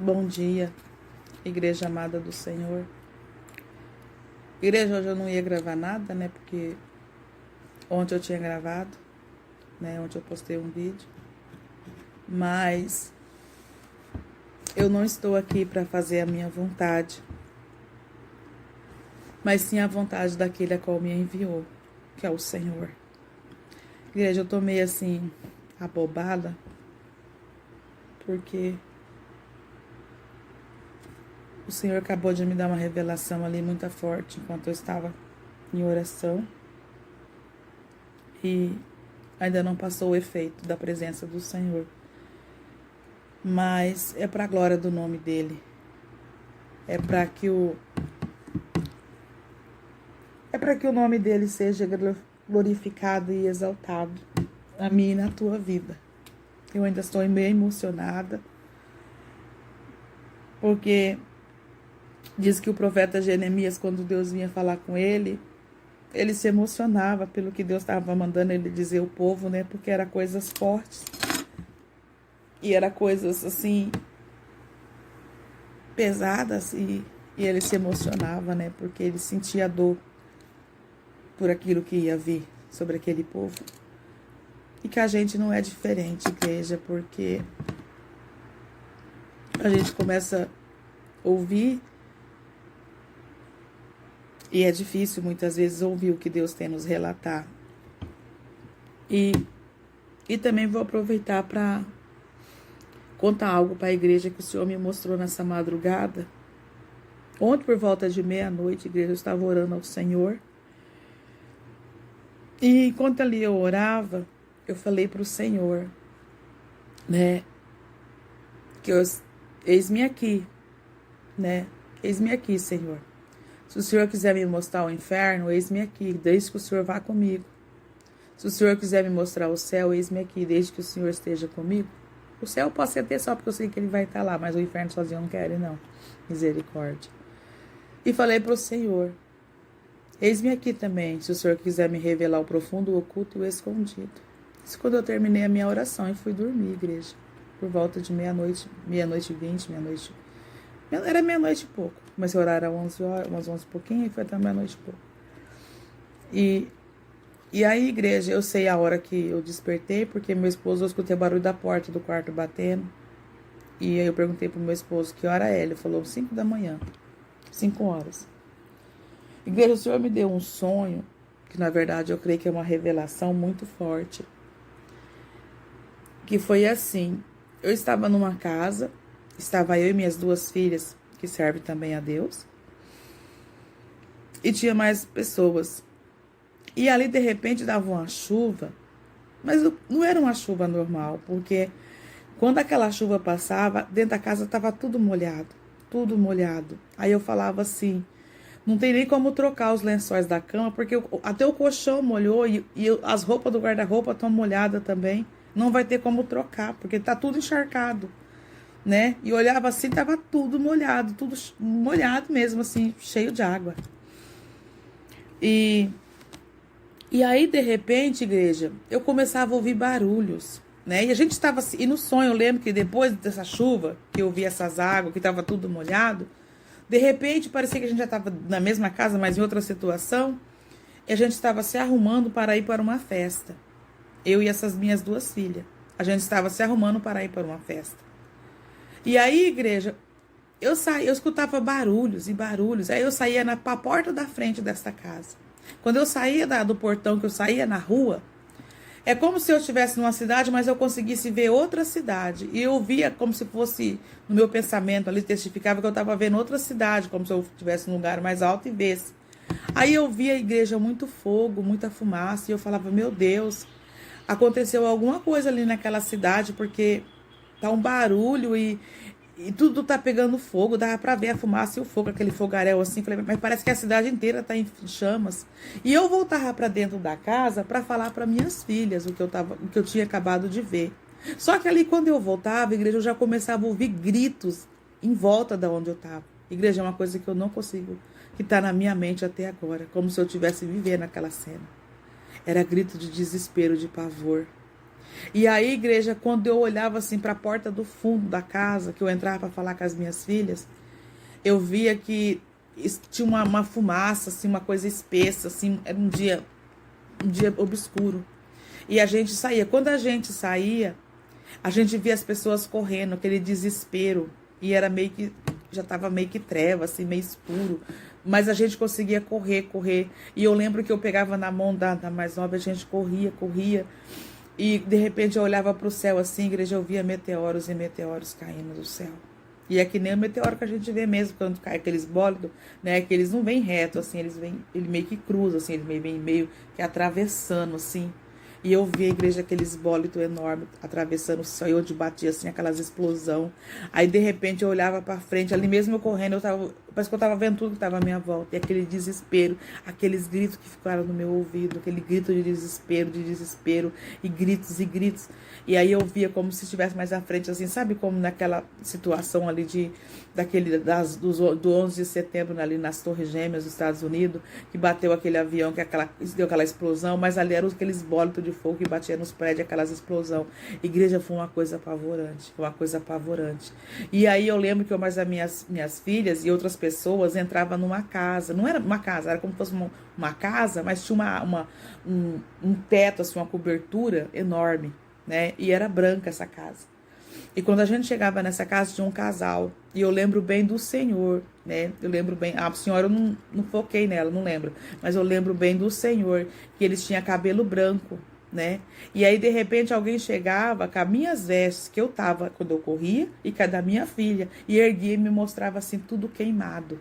Bom dia, igreja amada do Senhor. Igreja, hoje eu não ia gravar nada, né? Porque ontem eu tinha gravado, né? Ontem eu postei um vídeo. Mas eu não estou aqui para fazer a minha vontade, mas sim a vontade daquele a qual me enviou, que é o Senhor. Igreja, eu tô meio assim, abobada, porque o Senhor acabou de me dar uma revelação ali muito forte enquanto eu estava em oração. E ainda não passou o efeito da presença do Senhor. Mas é para a glória do nome dele. É para que o nome dele seja glorificado e exaltado na minha e na tua vida. Eu ainda estou meio emocionada, porque diz que o profeta Jeremias, quando Deus vinha falar com ele se emocionava pelo que Deus estava mandando ele dizer ao povo, né? Porque era coisas fortes. E era coisas assim pesadas e ele se emocionava, né? Porque ele sentia dor por aquilo que ia vir sobre aquele povo. E que a gente não é diferente, igreja, porque a gente começa a ouvir e é difícil muitas vezes ouvir o que Deus tem a nos relatar. E também vou aproveitar para contar algo para a igreja que o Senhor me mostrou nessa madrugada. Ontem, por volta de meia-noite, a igreja, eu estava orando ao Senhor. E enquanto ali eu orava, eu falei para o Senhor, né? Que eis-me aqui, né? Eis-me aqui, Senhor. Se o Senhor quiser me mostrar o inferno, eis-me aqui, desde que o Senhor vá comigo. Se o Senhor quiser me mostrar o céu, eis-me aqui, desde que o Senhor esteja comigo. O céu eu posso ter só porque eu sei que ele vai estar lá, mas o inferno sozinho eu não quero, não. Misericórdia. E falei para o Senhor, eis-me aqui também, se o Senhor quiser me revelar o profundo, o oculto e o escondido. Isso quando eu terminei a minha oração e fui dormir, igreja. Por volta de meia-noite, meia-noite e 20, meia-noite. Era meia-noite e pouco. Comecei a orar às 11 horas, umas 11 e pouquinho, e foi até meia-noite e pouco. E aí, igreja, eu sei a hora que eu despertei, porque meu esposo, eu escutei o barulho da porta do quarto batendo. E aí eu perguntei pro meu esposo que hora é. Ele falou 5 da manhã. 5 horas. Igreja, o Senhor me deu um sonho, que na verdade eu creio que é uma revelação muito forte. Que foi assim, eu estava numa casa, estava eu e minhas 2 filhas, que servem também a Deus. E tinha mais pessoas. E ali, de repente, dava uma chuva, mas não era uma chuva normal, porque quando aquela chuva passava, dentro da casa estava tudo molhado, tudo molhado. Aí eu falava assim, não tem nem como trocar os lençóis da cama, porque até o colchão molhou e as roupas do guarda-roupa estão molhadas também. Não vai ter como trocar, porque está tudo encharcado, né? E olhava assim, estava tudo molhado mesmo, assim, cheio de água. E aí, de repente, igreja, eu começava a ouvir barulhos, né? E a gente estava assim, e no sonho eu lembro que depois dessa chuva, que eu vi essas águas, que estava tudo molhado, de repente parecia que a gente já estava na mesma casa, mas em outra situação, e a gente estava se arrumando para ir para uma festa. Eu e essas minhas 2 filhas. A gente estava se arrumando para ir para uma festa. E aí, igreja, eu escutava barulhos e barulhos. Aí eu saía para a porta da frente dessa casa. Quando eu saía do portão, que eu saía na rua, é como se eu estivesse numa cidade, mas eu conseguisse ver outra cidade. E eu via como se fosse, no meu pensamento ali, testificava que eu estava vendo outra cidade, como se eu estivesse num lugar mais alto e visse. Aí eu via a igreja muito fogo, muita fumaça, e eu falava, meu Deus, aconteceu alguma coisa ali naquela cidade, porque tá um barulho e tudo tá pegando fogo, dava pra ver a fumaça e o fogo, aquele fogaréu assim. Falei, mas parece que a cidade inteira tá em chamas. E eu voltava pra dentro da casa pra falar para minhas filhas o que eu tinha acabado de ver. Só que ali quando eu voltava, a igreja, eu já começava a ouvir gritos em volta da onde eu tava. Igreja é uma coisa que eu não consigo, que tá na minha mente até agora, como se eu estivesse vivendo aquela cena. Era grito de desespero, de pavor. E aí, igreja, quando eu olhava assim para a porta do fundo da casa, que eu entrava para falar com as minhas filhas, eu via que tinha uma fumaça, assim, uma coisa espessa, assim, era um dia obscuro. E a gente saía. Quando a gente saía, a gente via as pessoas correndo, aquele desespero. E era meio que, já tava meio que treva, assim, meio escuro. Mas a gente conseguia correr. E eu lembro que eu pegava na mão da mais nova, a gente corria. E de repente eu olhava para o céu assim, igreja, eu via meteoros e meteoros caindo do céu. E é que nem o meteoro que a gente vê mesmo quando cai aqueles bólidos, né? Que eles não vêm reto, assim, ele meio que cruza, assim, ele vem meio que atravessando, assim. E eu vi a igreja, aqueles bólitos enormes, atravessando o céu, e onde batia, assim, aquelas explosão. Aí, de repente, eu olhava pra frente, ali mesmo eu correndo, parece que eu tava vendo tudo que tava à minha volta. E aquele desespero, aqueles gritos que ficaram no meu ouvido, aquele grito de desespero, e gritos. E aí eu via como se estivesse mais à frente, assim, sabe como naquela situação ali do 11 de setembro, ali nas Torres Gêmeas dos Estados Unidos, que bateu aquele avião, deu aquela explosão, mas ali eram aqueles bólitos de fogo que batiam nos prédios, aquelas explosão. Igreja, foi uma coisa apavorante. E aí eu lembro que mais as minhas filhas e outras pessoas entravam numa casa, não era uma casa, era como se fosse uma casa, mas tinha um teto, assim, uma cobertura enorme, né? E era branca essa casa. E quando a gente chegava nessa casa, tinha um casal. E eu lembro bem do senhor, né? Eu lembro bem. A senhora eu não foquei nela, não lembro. Mas eu lembro bem do senhor, que eles tinham cabelo branco, né? E aí, de repente, alguém chegava com as minhas vestes, que eu tava quando eu corria, e com a da minha filha. E erguia e me mostrava assim, tudo queimado.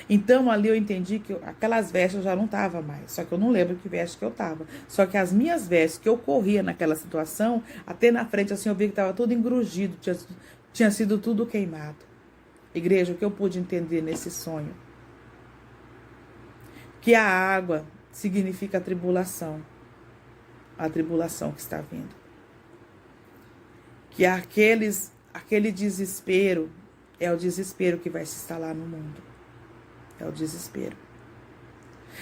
Então ali eu entendi que aquelas vestes eu já não tava mais, só que eu não lembro que veste que eu tava. Só que as minhas vestes que eu corria naquela situação, até na frente assim eu vi que tava tudo engrugido, tinha sido tudo queimado. Igreja, o que eu pude entender nesse sonho? Que a água significa a tribulação que está vindo. Que aquele desespero é o desespero que vai se instalar no mundo. É o desespero.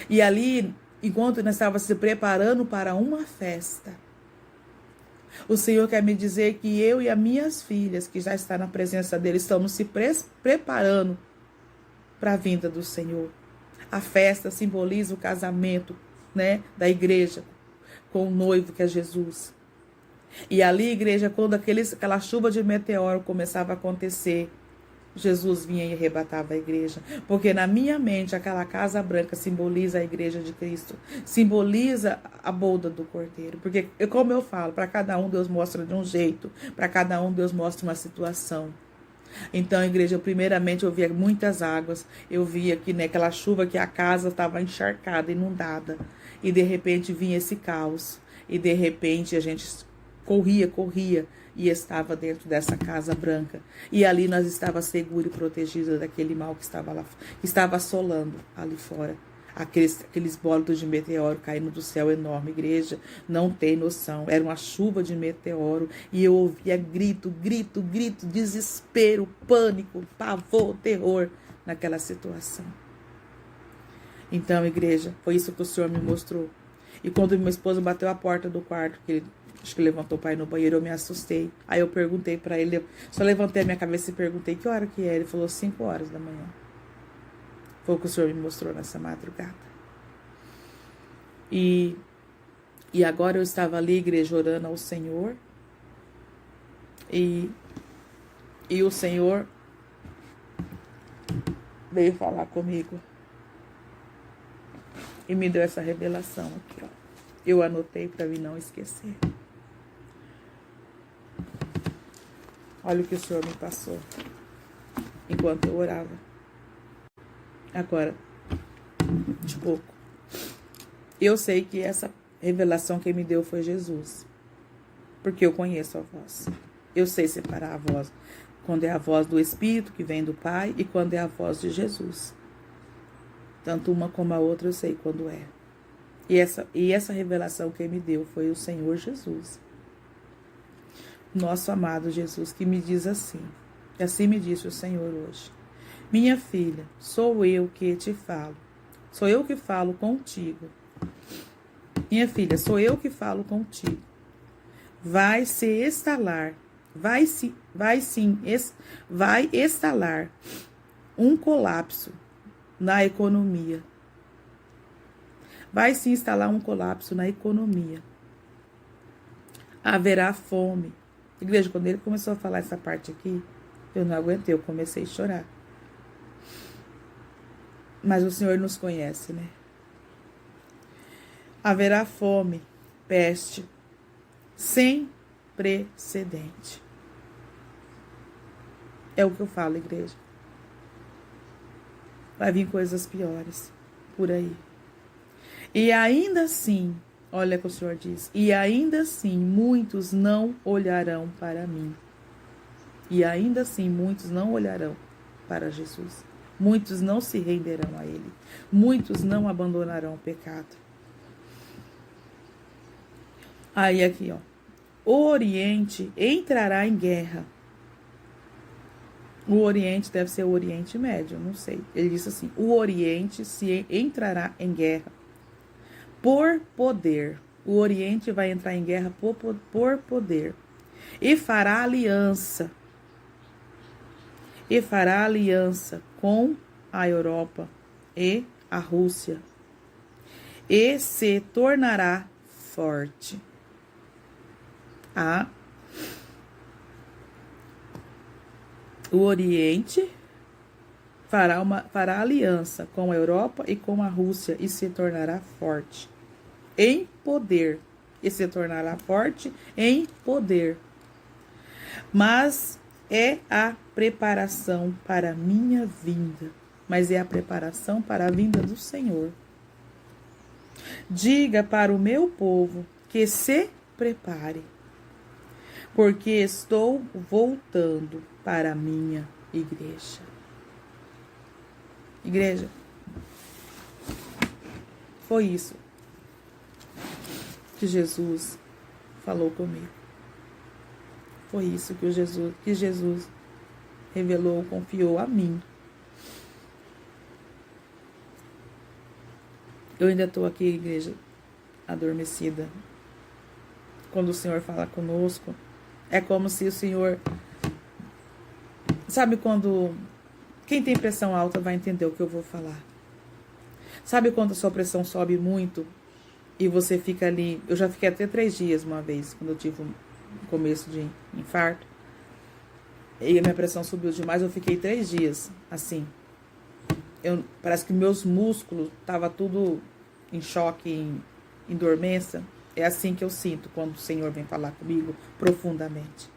E ali, enquanto nós estávamos se preparando para uma festa, o Senhor quer me dizer que eu e as minhas filhas, que já estão na presença dele, estamos se preparando para a vinda do Senhor. A festa simboliza o casamento, né, da igreja com o noivo que é Jesus. E ali, igreja, quando aquela chuva de meteoro começava a acontecer, Jesus vinha e arrebatava a igreja. Porque na minha mente, aquela casa branca simboliza a igreja de Cristo. Simboliza a boda do Cordeiro. Porque, como eu falo, para cada um Deus mostra de um jeito. Para cada um Deus mostra uma situação. Então, igreja, primeiramente eu via muitas águas. Eu via que naquela chuva que a casa estava encharcada, inundada. E de repente vinha esse caos. E de repente a gente corria e estava dentro dessa casa branca. E ali nós estávamos seguros e protegidos daquele mal que estava lá, que estava assolando ali fora. Aqueles bólitos de meteoro caindo do céu enorme, igreja, não tem noção. Era uma chuva de meteoro e eu ouvia grito, desespero, pânico, pavor, terror naquela situação. Então, igreja, foi isso que o Senhor me mostrou. E quando meu esposo bateu a porta do quarto, que ele acho que levantou o pai no banheiro, eu me assustei. Aí eu perguntei pra ele, só levantei a minha cabeça e perguntei que hora que é. Ele falou 5 horas da manhã. Foi o que o Senhor me mostrou nessa madrugada. E agora eu estava ali, igreja, orando ao Senhor. E o Senhor veio falar comigo. E me deu essa revelação aqui, ó. Eu anotei para mim não esquecer. Olha o que o Senhor me passou enquanto eu orava. Agora, de pouco. Eu sei que essa revelação que me deu foi Jesus. Porque eu conheço a voz. Eu sei separar a voz. Quando é a voz do Espírito que vem do Pai e quando é a voz de Jesus. Tanto uma como a outra eu sei quando é. E essa revelação que ele me deu foi o Senhor Jesus. Nosso amado Jesus, que me diz assim. E assim me disse o Senhor hoje. Minha filha, sou eu que te falo. Sou eu que falo contigo. Minha filha, sou eu que falo contigo. vai se estalar, vai estalar um colapso na economia. Vai se instalar um colapso na economia. Haverá fome. Igreja, quando ele começou a falar essa parte aqui, eu não aguentei, eu comecei a chorar. Mas o Senhor nos conhece, né? Haverá fome, peste, sem precedente. É o que eu falo, igreja. Vai vir coisas piores por aí. E ainda assim, olha o que o Senhor diz, e ainda assim muitos não olharão para mim. E ainda assim muitos não olharão para Jesus. Muitos não se renderão a Ele. Muitos não abandonarão o pecado. Aí aqui, ó. O Oriente entrará em guerra. O Oriente deve ser o Oriente Médio, não sei. Ele disse assim, o Oriente se entrará em guerra por poder. O Oriente vai entrar em guerra por poder. E fará aliança. E fará aliança com a Europa e a Rússia. E se tornará forte. O Oriente fará aliança com a Europa e com a Rússia e se tornará forte em poder. E se tornará forte em poder. Mas é a preparação para a minha vinda. Mas é a preparação para a vinda do Senhor. Diga para o meu povo que se prepare, porque estou voltando para a minha igreja. Igreja, foi isso que Jesus falou comigo. Foi isso que Jesus revelou, confiou a mim. Eu ainda estou aqui, igreja, adormecida. Quando o Senhor fala conosco, é como se o Senhor... Sabe quando... Quem tem pressão alta vai entender o que eu vou falar. Sabe quando a sua pressão sobe muito e você fica ali... Eu já fiquei até 3 dias uma vez, quando eu tive um começo de infarto. E a minha pressão subiu demais, eu fiquei 3 dias assim. Parece que meus músculos estavam tudo em choque, em dormência. É assim que eu sinto quando o Senhor vem falar comigo profundamente.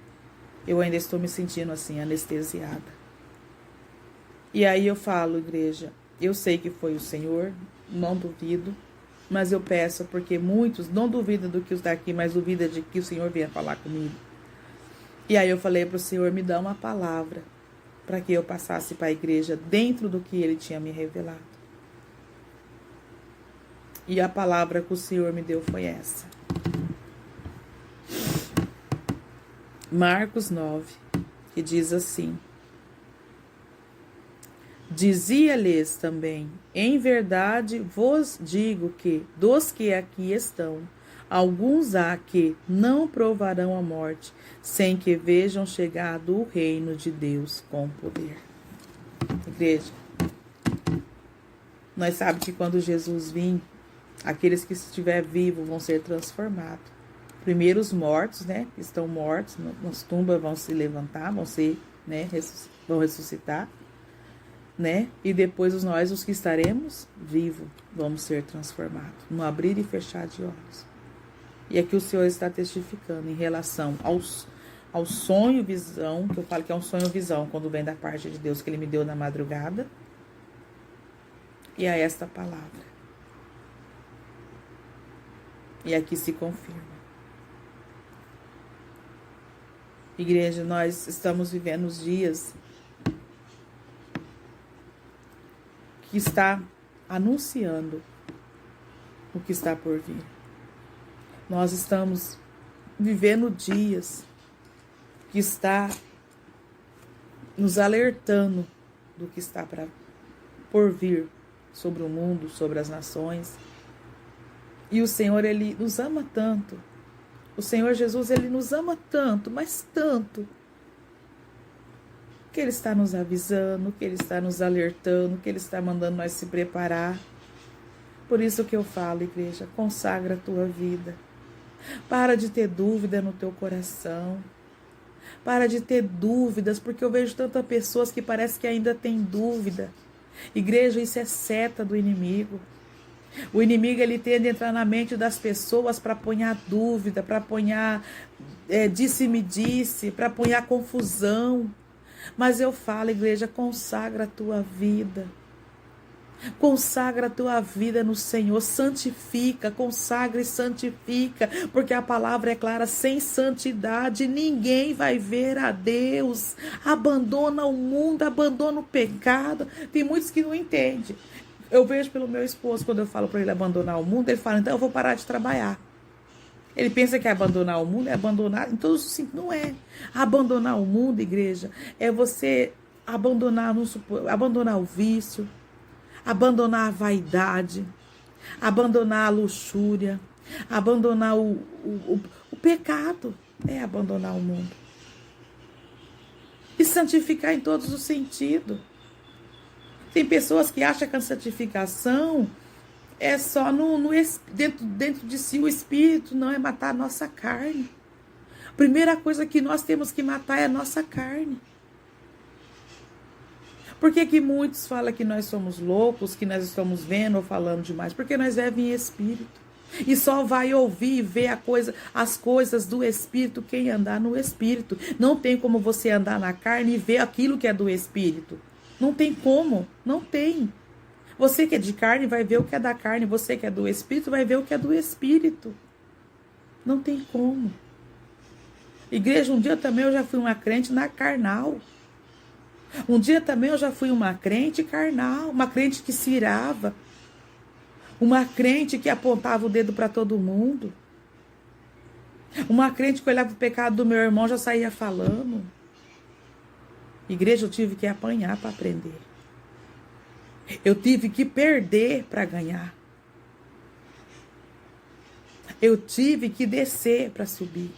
Eu ainda estou me sentindo assim, anestesiada. E aí eu falo, igreja, eu sei que foi o Senhor, não duvido, mas eu peço porque muitos não duvidam do que está aqui, mas duvidam de que o Senhor venha falar comigo. E aí eu falei para o Senhor, me dá uma palavra para que eu passasse para a igreja dentro do que Ele tinha me revelado. E a palavra que o Senhor me deu foi essa. Marcos 9, que diz assim: Dizia-lhes também, em verdade vos digo que, dos que aqui estão, alguns há que não provarão a morte, sem que vejam chegado o reino de Deus com poder. Igreja, nós sabemos que quando Jesus vir, aqueles que estiver vivos vão ser transformados. Primeiro os mortos, né, que estão mortos nas tumbas vão se levantar, vão ser, né, vão ressuscitar, né? E depois nós, os que estaremos vivos, vamos ser transformados, no abrir e fechar de olhos. E aqui o Senhor está testificando em relação ao sonho, visão, que eu falo que é um sonho, visão, quando vem da parte de Deus, que Ele me deu na madrugada, e a esta palavra. E aqui se confirma. Igreja, nós estamos vivendo os dias que está anunciando o que está por vir. Nós estamos vivendo dias que está nos alertando do que está por vir sobre o mundo, sobre as nações. E o Senhor, Ele nos ama tanto O Senhor Jesus, Ele nos ama tanto, mas tanto, que Ele está nos avisando, que Ele está nos alertando, que Ele está mandando nós se preparar. Por isso que eu falo, igreja, consagra a tua vida. Para de ter dúvida no teu coração. Para de ter dúvidas, porque eu vejo tantas pessoas que parece que ainda tem dúvida. Igreja, isso é seta do inimigo. O inimigo, ele tende a entrar na mente das pessoas para apanhar dúvida, para apanhar disse-me-disse, para apanhar confusão. Mas eu falo, igreja, consagra a tua vida. Consagra a tua vida no Senhor, santifica, consagra e santifica, porque a palavra é clara, sem santidade ninguém vai ver a Deus. Abandona o mundo, abandona o pecado. Tem muitos que não entendem. Eu vejo pelo meu esposo, quando eu falo para ele abandonar o mundo, ele fala, então eu vou parar de trabalhar. Ele pensa que abandonar o mundo é abandonar, em todos os sentidos, não é. Abandonar o mundo, igreja, é você abandonar o vício, abandonar a vaidade, abandonar a luxúria, abandonar o pecado, é abandonar o mundo. E santificar em todos os sentidos. Tem pessoas que acham que a santificação é só dentro de si o espírito, não, é matar a nossa carne. A primeira coisa que nós temos que matar é a nossa carne. Por que muitos falam que nós somos loucos, que nós estamos vendo ou falando demais? Porque nós vivemos em espírito. E só vai ouvir e ver as coisas do espírito quem andar no espírito. Não tem como você andar na carne e ver aquilo que é do espírito. Não tem como, não tem. Você que é de carne vai ver o que é da carne, você que é do espírito vai ver o que é do espírito. Não tem como. Igreja, um dia também eu já fui uma crente na carnal. Um dia também eu já fui uma crente carnal, uma crente que se irava, uma crente que apontava o dedo para todo mundo, uma crente que olhava o pecado do meu irmão já saía falando. Igreja, eu tive que apanhar para aprender. Eu tive que perder para ganhar. Eu tive que descer para subir.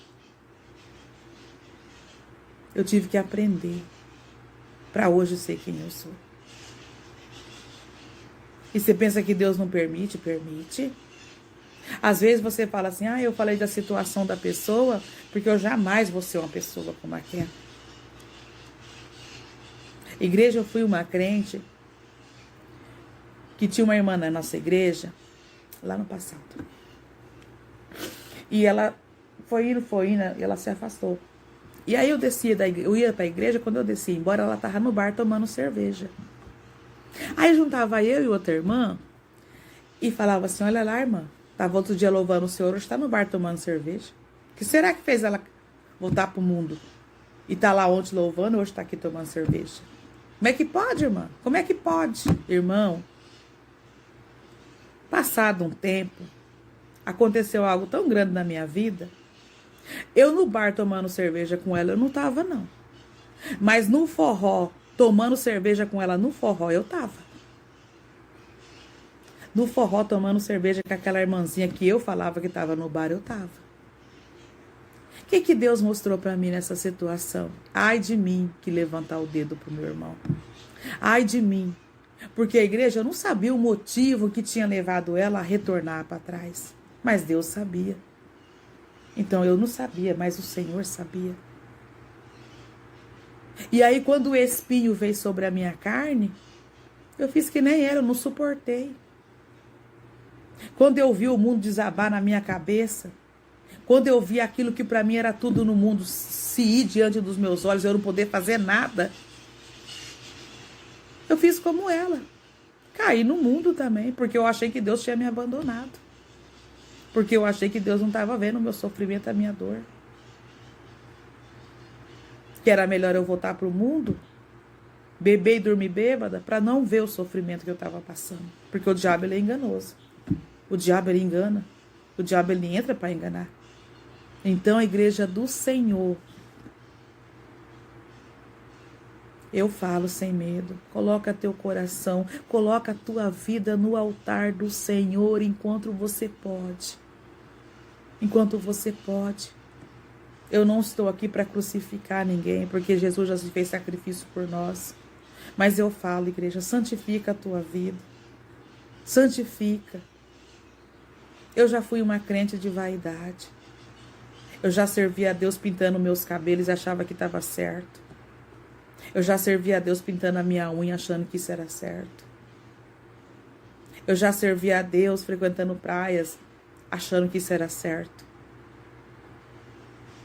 Eu tive que aprender para hoje ser quem eu sou. E você pensa que Deus não permite? Permite. Às vezes você fala assim, eu falei da situação da pessoa, porque eu jamais vou ser uma pessoa como aquela. Igreja, eu fui uma crente que tinha uma irmã na nossa igreja, lá no passado. E ela foi indo, e ela se afastou. E aí eu ia para a igreja, quando eu descia embora, ela estava no bar tomando cerveja. Aí juntava eu e outra irmã e falava assim, olha lá, irmã, estava outro dia louvando o Senhor, hoje está no bar tomando cerveja. O que será que fez ela voltar para o mundo? E tá lá ontem louvando, hoje está aqui tomando cerveja. Como é que pode, irmã? Como é que pode, irmão? Passado um tempo, aconteceu algo tão grande na minha vida. Eu no bar tomando cerveja com ela, eu não tava, não. Mas no forró, tomando cerveja com ela no forró, eu tava. No forró, tomando cerveja com aquela irmãzinha que eu falava que tava no bar, eu tava. O que Deus mostrou pra mim nessa situação? Ai de mim que levantar o dedo pro meu irmão. Ai de mim. Porque a igreja, eu não sabia o motivo que tinha levado ela a retornar para trás. Mas Deus sabia. Então eu não sabia, mas o Senhor sabia. E aí quando o espinho veio sobre a minha carne, eu fiz que nem ela, eu não suportei. Quando eu vi o mundo desabar na minha cabeça, quando eu vi aquilo que para mim era tudo no mundo se ir diante dos meus olhos, eu não poder fazer nada, eu fiz como ela. Caí no mundo também, porque eu achei que Deus tinha me abandonado. Porque eu achei que Deus não estava vendo o meu sofrimento, a minha dor. Que era melhor eu voltar para o mundo, beber e dormir bêbada, para não ver o sofrimento que eu estava passando. Porque o diabo, ele é enganoso. O diabo, ele engana. O diabo, ele entra para enganar. Então, a igreja do Senhor, eu falo sem medo, coloca teu coração, coloca a tua vida no altar do Senhor enquanto você pode. enquanto você pode. Eu não estou aqui para crucificar ninguém, porque Jesus já se fez sacrifício por nós. Mas eu falo, igreja, santifica a tua vida. Santifica. Eu já fui uma crente de vaidade. Eu já servi a Deus pintando meus cabelos e achava que estava certo. Eu já servi a Deus pintando a minha unha achando que isso era certo. Eu já servi a Deus frequentando praias achando que isso era certo.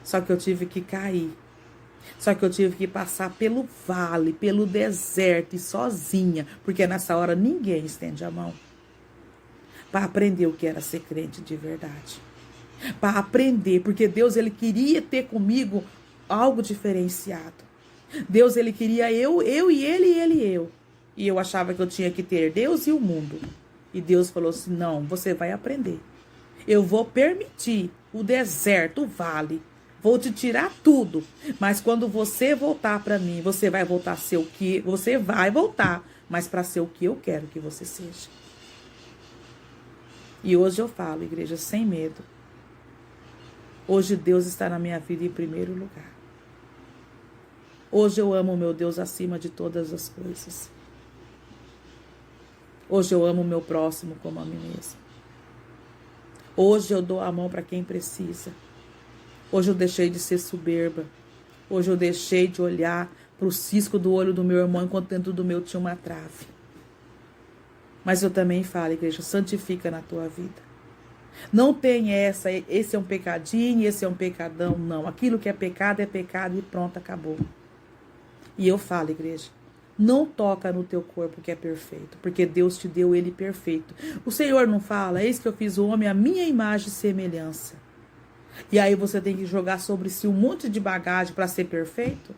Só que eu tive que cair. Só que eu tive que passar pelo vale, pelo deserto e sozinha, porque nessa hora ninguém estende a mão. Para aprender o que era ser crente de verdade. Para aprender, porque Deus ele queria ter comigo algo diferenciado. Deus ele queria eu e ele e eu. E eu achava que eu tinha que ter Deus e o mundo. E Deus falou assim, não, você vai aprender. Eu vou permitir o deserto, o vale. Vou te tirar tudo. Mas quando você voltar para mim, você vai voltar a ser o que... Você vai voltar, mas para ser o que eu quero que você seja. E hoje eu falo, igreja, sem medo. Hoje Deus está na minha vida em primeiro lugar. Hoje eu amo o meu Deus acima de todas as coisas. Hoje eu amo o meu próximo como a mim mesmo. Hoje eu dou a mão para quem precisa. Hoje eu deixei de ser soberba. Hoje eu deixei de olhar para o cisco do olho do meu irmão enquanto dentro do meu tinha uma trave. Mas eu também falo, igreja, santifica na tua vida. Não tem esse é um pecadinho, esse é um pecadão, não. Aquilo que é pecado e pronto, acabou. E eu falo, igreja, não toca no teu corpo que é perfeito, porque Deus te deu ele perfeito. O Senhor não fala, eis que eu fiz o homem à minha imagem e semelhança. E aí você tem que jogar sobre si um monte de bagagem para ser perfeito?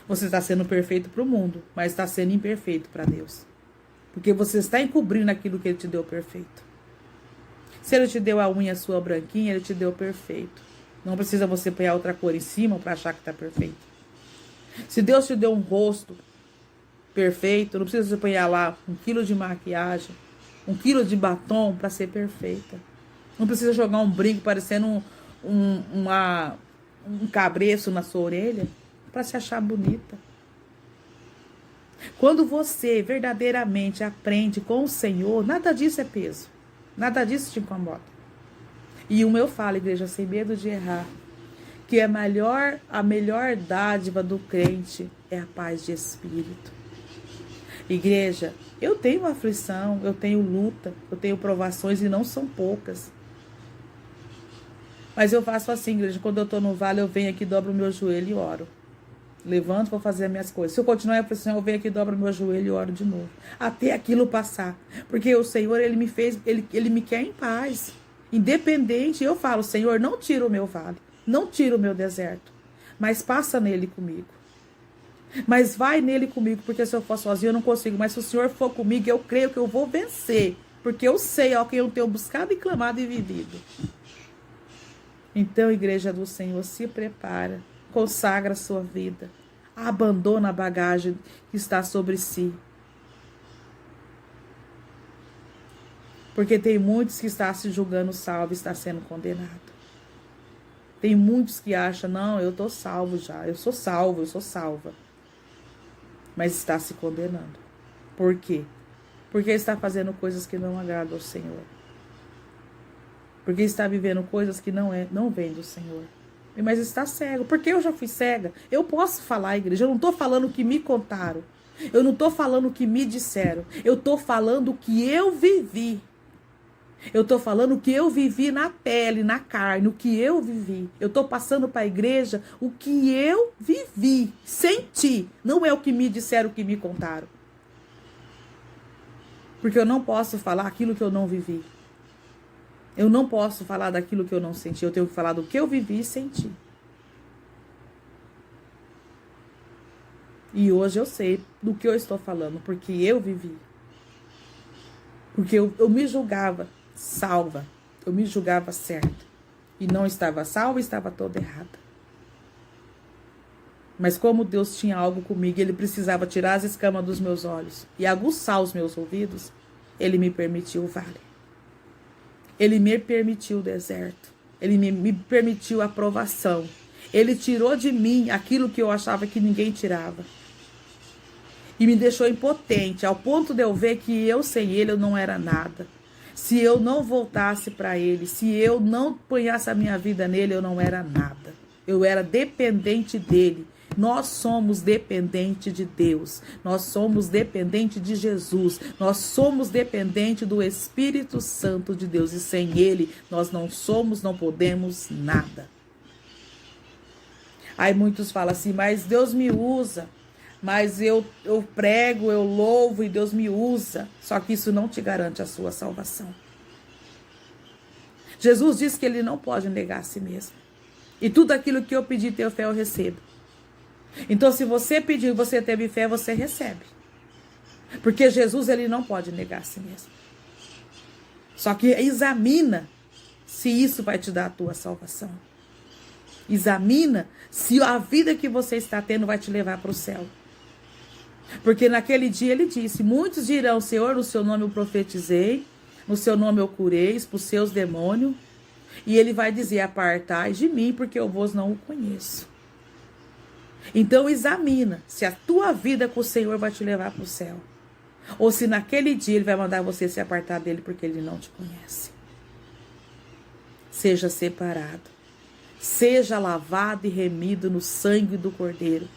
Você está sendo perfeito para o mundo, mas está sendo imperfeito para Deus. Porque você está encobrindo aquilo que ele te deu perfeito. Se ele te deu a unha sua branquinha, ele te deu perfeito. Não precisa você pôr outra cor em cima para achar que está perfeito. Se Deus te deu um rosto perfeito, não precisa você pôr lá 1 quilo de maquiagem, 1 quilo de batom para ser perfeita. Não precisa jogar um brinco parecendo um cabreço na sua orelha para se achar bonita. Quando você verdadeiramente aprende com o Senhor, nada disso é peso. Nada disso te incomoda. E o meu falo, igreja, sem medo de errar, que a melhor dádiva do crente é a paz de espírito. Igreja, eu tenho aflição, eu tenho luta, eu tenho provações e não são poucas. Mas eu faço assim, igreja, quando eu estou no vale, eu venho aqui, dobro o meu joelho e oro. Levanto, vou fazer as minhas coisas. Se eu continuar a aflição, eu venho aqui, dobro o meu joelho e oro de novo. Até aquilo passar. Porque o Senhor, ele me quer em paz. Independente, eu falo, Senhor, não tira o meu vale. Não tira o meu deserto. Mas passa nele comigo. Mas vai nele comigo, porque se eu for sozinho eu não consigo. Mas se o Senhor for comigo, eu creio que eu vou vencer. Porque eu sei ao que eu tenho buscado e clamado e vivido. Então, igreja do Senhor, se prepara. Consagra a sua vida. Abandona a bagagem que está sobre si. Porque tem muitos que estão se julgando salvo e está sendo condenado. Tem muitos que acham, não, eu estou salvo já. Eu sou salvo, eu sou salva. Mas está se condenando. Por quê? Porque está fazendo coisas que não agradam ao Senhor. Porque está vivendo coisas que não vêm do Senhor. Mas está cego. Porque eu já fui cega. Eu posso falar, igreja. Eu não estou falando o que me contaram. Eu não estou falando o que me disseram. Eu estou falando o que eu vivi. Eu estou falando o que eu vivi na pele, na carne. O que eu vivi. Eu estou passando para a igreja o que eu vivi. Senti. Não é o que me disseram, o que me contaram. Porque eu não posso falar aquilo que eu não vivi. Eu não posso falar daquilo que eu não senti. Eu tenho que falar do que eu vivi e senti. E hoje eu sei do que eu estou falando. Porque eu vivi. Porque eu me julgava salva. Eu me julgava certa. E não estava salva, estava toda errada. Mas como Deus tinha algo comigo, Ele precisava tirar as escamas dos meus olhos e aguçar os meus ouvidos, Ele me permitiu o vale. Ele me permitiu o deserto. Ele me permitiu a aprovação. Ele tirou de mim aquilo que eu achava que ninguém tirava. E me deixou impotente, ao ponto de eu ver que eu sem ele eu não era nada. Se eu não voltasse para ele, se eu não ponhasse a minha vida nele, eu não era nada. Eu era dependente dele. Nós somos dependentes de Deus. Nós somos dependentes de Jesus. Nós somos dependentes do Espírito Santo de Deus. E sem ele, nós não somos, não podemos nada. Aí muitos falam assim, mas Deus me usa. Mas eu prego, eu louvo e Deus me usa. Só que isso não te garante a sua salvação. Jesus disse que ele não pode negar a si mesmo. E tudo aquilo que eu pedi ter fé, eu recebo. Então, se você pedir e você teve fé, você recebe. Porque Jesus, ele não pode negar a si mesmo. Só que examina se isso vai te dar a tua salvação. Examina se a vida que você está tendo vai te levar para o céu. Porque naquele dia ele disse, muitos dirão, Senhor, no seu nome eu profetizei, no seu nome eu curei, expulsei os demônios. E ele vai dizer, apartai de mim, porque eu vos não o conheço. Então examina se a tua vida com o Senhor vai te levar para o céu. Ou se naquele dia ele vai mandar você se apartar dele porque ele não te conhece. Seja separado. Seja lavado e remido no sangue do Cordeiro.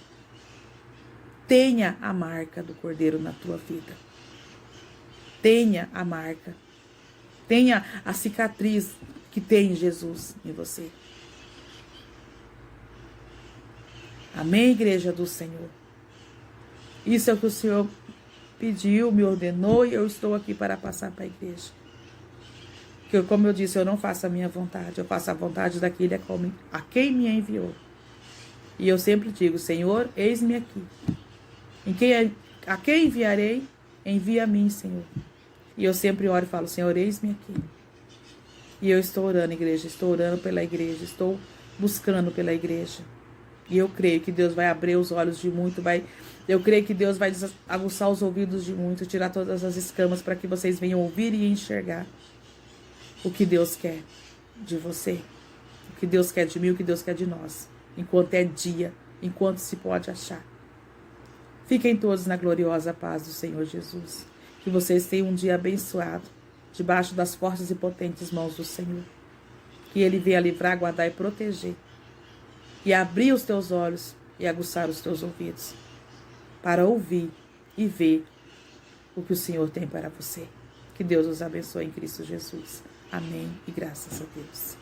Tenha a marca do Cordeiro na tua vida. Tenha a marca. Tenha a cicatriz que tem Jesus em você. Amém, igreja do Senhor? Isso é o que o Senhor pediu, me ordenou e eu estou aqui para passar para a igreja. Porque, como eu disse, eu não faço a minha vontade, eu faço a vontade daquele a quem me enviou. E eu sempre digo, Senhor, eis-me aqui. A quem enviarei, envia a mim, Senhor. E eu sempre oro e falo, Senhor, eis-me aqui. E eu estou orando, igreja, estou orando pela igreja, estou buscando pela igreja. E eu creio que Deus vai abrir os olhos de muito, eu creio que Deus vai aguçar os ouvidos de muito, tirar todas as escamas para que vocês venham ouvir e enxergar o que Deus quer de você, o que Deus quer de mim, o que Deus quer de nós, enquanto é dia, enquanto se pode achar. Fiquem todos na gloriosa paz do Senhor Jesus. Que vocês tenham um dia abençoado, debaixo das fortes e potentes mãos do Senhor. Que Ele venha livrar, guardar e proteger. E abrir os teus olhos e aguçar os teus ouvidos. Para ouvir e ver o que o Senhor tem para você. Que Deus os abençoe em Cristo Jesus. Amém e graças a Deus.